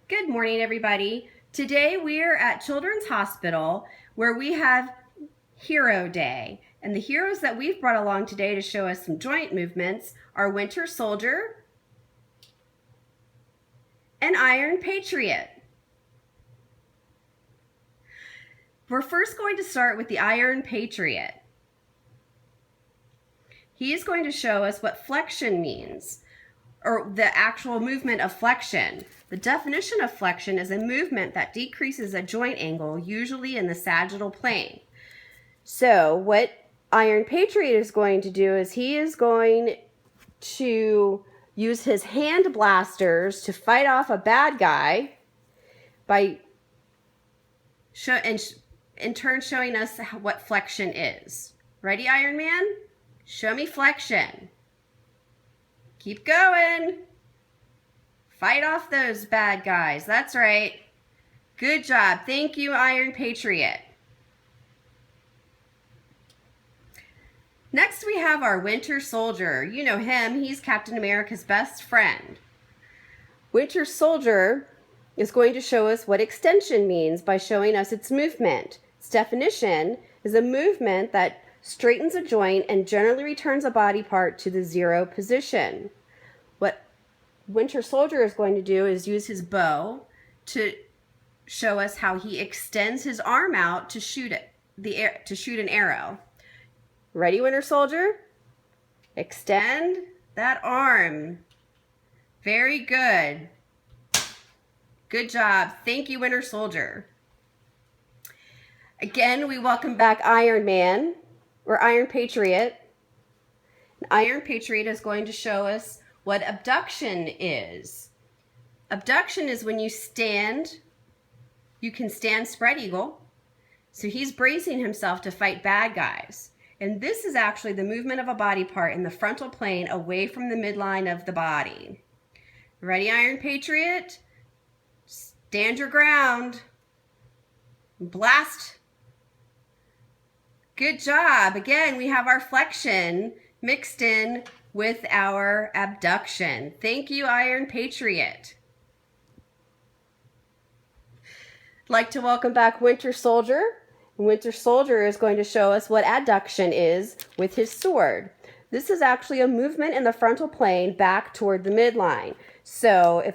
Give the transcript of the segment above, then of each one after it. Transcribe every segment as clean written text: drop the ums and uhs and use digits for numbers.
Good morning, everybody. Today we are at Children's Hospital where we have Hero Day. And the heroes that we've brought along today to show us some joint movements are Winter Soldier and Iron Patriot. We're first going to start with the Iron Patriot. He is going to show us what flexion means, or the actual movement of flexion. The definition of flexion is a movement that decreases a joint angle, usually in the sagittal plane. So what Iron Patriot is going to do is he is going to use his hand blasters to fight off a bad guy by in turn showing us what flexion is. Ready, Iron Man? Show me flexion. Keep going. Fight off those bad guys. That's right. Good job. Thank you, Iron Patriot. Next, we have our Winter Soldier. You know him. He's Captain America's best friend. Winter Soldier is going to show us what extension means by showing us its movement. Its definition is a movement that straightens a joint and generally returns a body part to the zero position. What Winter Soldier is going to do is use his bow to show us how he extends his arm out to shoot an arrow. Ready, Winter Soldier? Extend that arm. Very good. Good job. Thank you, Winter Soldier. Again, we welcome back Iron Man, or Iron Patriot. Iron Patriot is going to show us what abduction is. Abduction is when you stand, you can stand spread eagle. So he's bracing himself to fight bad guys. And this is actually the movement of a body part in the frontal plane away from the midline of the body. Ready, Iron Patriot? Stand your ground. Blast. Good job. Again, we have our flexion mixed in with our abduction. Thank you, Iron Patriot. I'd like to welcome back Winter Soldier. Winter Soldier is going to show us what adduction is with his sword. This is actually a movement in the frontal plane back toward the midline. So if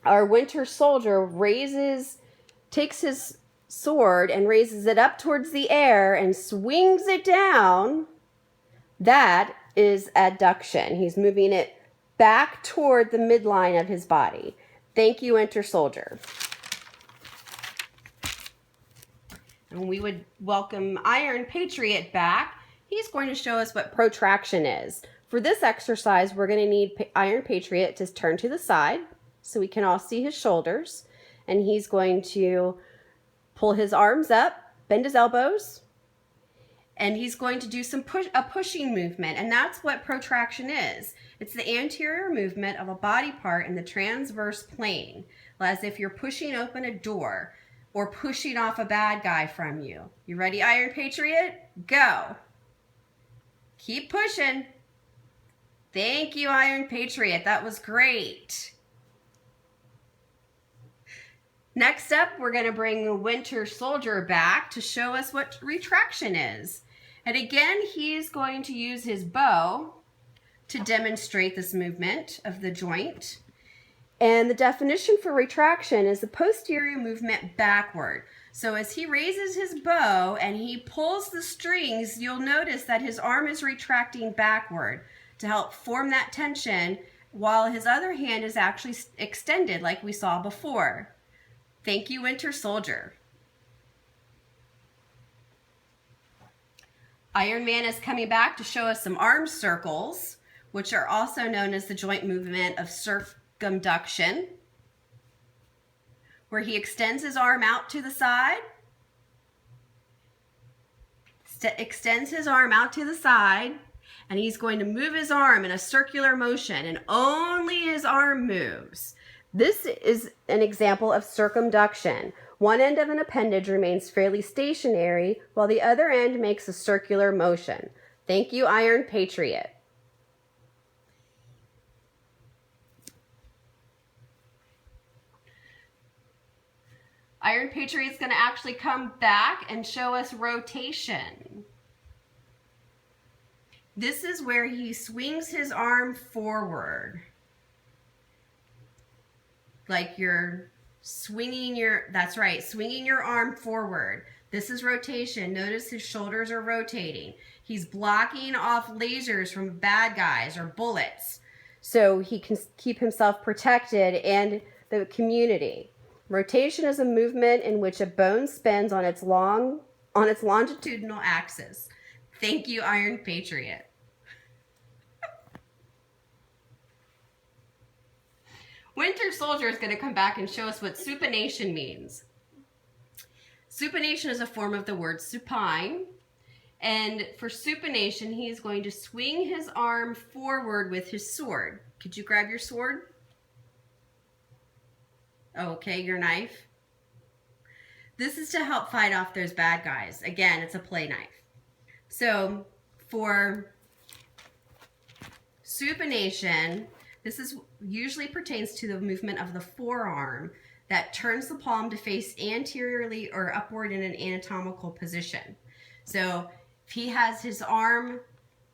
our Winter Soldier takes his sword and raises it up towards the air and swings it down, that is adduction. He's moving it back toward the midline of his body. Thank you, Winter Soldier. And we would welcome Iron Patriot back. He's going to show us what protraction is. For this exercise, we're going to need Iron Patriot to turn to the side so we can all see his shoulders. And he's going to pull his arms up, bend his elbows, and he's going to do a pushing movement, and that's what protraction is. It's the anterior movement of a body part in the transverse plane, as if you're pushing open a door or pushing off a bad guy from you. You ready, Iron Patriot? Go. Keep pushing. Thank you, Iron Patriot. That was great. Next up, we're going to bring the Winter Soldier back to show us what retraction is. And again, he's going to use his bow to demonstrate this movement of the joint. And the definition for retraction is the posterior movement backward. So as he raises his bow and he pulls the strings, you'll notice that his arm is retracting backward to help form that tension, while his other hand is actually extended like we saw before. Thank you, Winter Soldier. Iron Man is coming back to show us some arm circles, which are also known as the joint movement of circumduction, where he extends his arm out to the side, extends his arm out to the side, and he's going to move his arm in a circular motion, and only his arm moves. This is an example of circumduction. One end of an appendage remains fairly stationary, while the other end makes a circular motion. Thank you, Iron Patriot. Iron Patriot's going to actually come back and show us rotation. This is where he swings his arm forward. Like you're swinging that's right, swinging your arm forward. This is rotation. Notice his shoulders are rotating. He's blocking off lasers from bad guys or bullets, so he can keep himself protected and the community. Rotation is a movement in which a bone spins on its longitudinal axis. Thank you, Iron Patriot. Winter Soldier is going to come back and show us what supination means. Supination is a form of the word supine. And for supination, he's going to swing his arm forward with his sword. Could you grab your sword? Oh, okay, your knife. This is to help fight off those bad guys. Again, it's a play knife. So for supination, this is usually pertains to the movement of the forearm that turns the palm to face anteriorly or upward in an anatomical position. So if he has his arm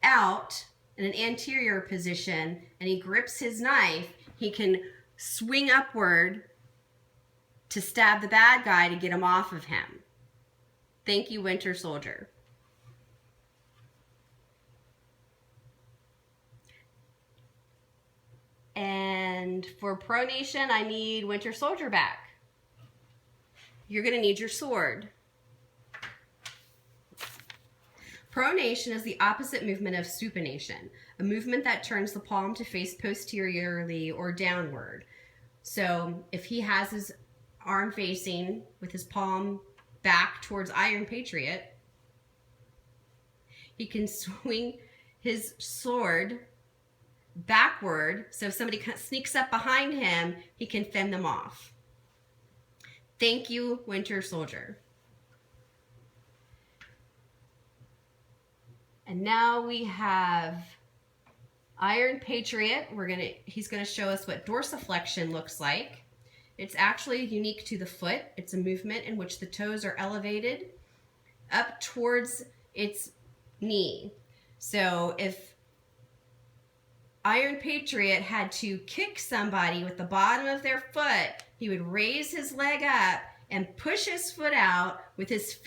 out in an anterior position and he grips his knife, he can swing upward to stab the bad guy to get him off of him. Thank you, Winter Soldier. And for pronation, I need Winter Soldier back. You're going to need your sword. Pronation is the opposite movement of supination, a movement that turns the palm to face posteriorly or downward. So if he has his arm facing with his palm back towards Iron Patriot, he can swing his sword backward, so if somebody sneaks up behind him, he can fend them off. Thank you, Winter Soldier. And now we have Iron Patriot. He's gonna show us what dorsiflexion looks like. It's actually unique to the foot. It's a movement in which the toes are elevated up towards its knee. So if Iron Patriot had to kick somebody with the bottom of their foot, he would raise his leg up and push his foot out with his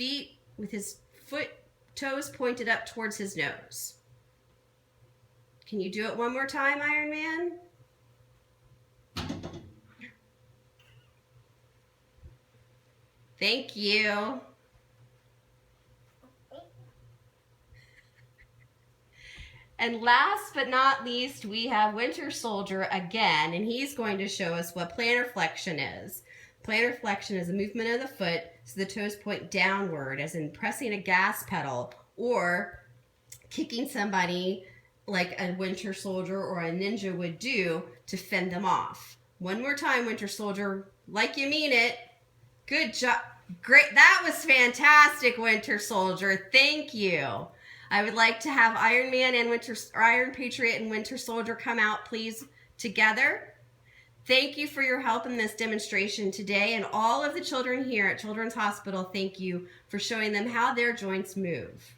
foot toes pointed up towards his nose. Can you do it one more time, Iron Man? Thank you. And last but not least, we have Winter Soldier again, and he's going to show us what plantar flexion is. Plantar flexion is a movement of the foot so the toes point downward, as in pressing a gas pedal or kicking somebody like a Winter Soldier or a ninja would do to fend them off. One more time, Winter Soldier, like you mean it. Good job. Great. That was fantastic, Winter Soldier. Thank you. I would like to have Iron Man and Iron Patriot and Winter Soldier come out, please, together. Thank you for your help in this demonstration today, and all of the children here at Children's Hospital, thank you for showing them how their joints move.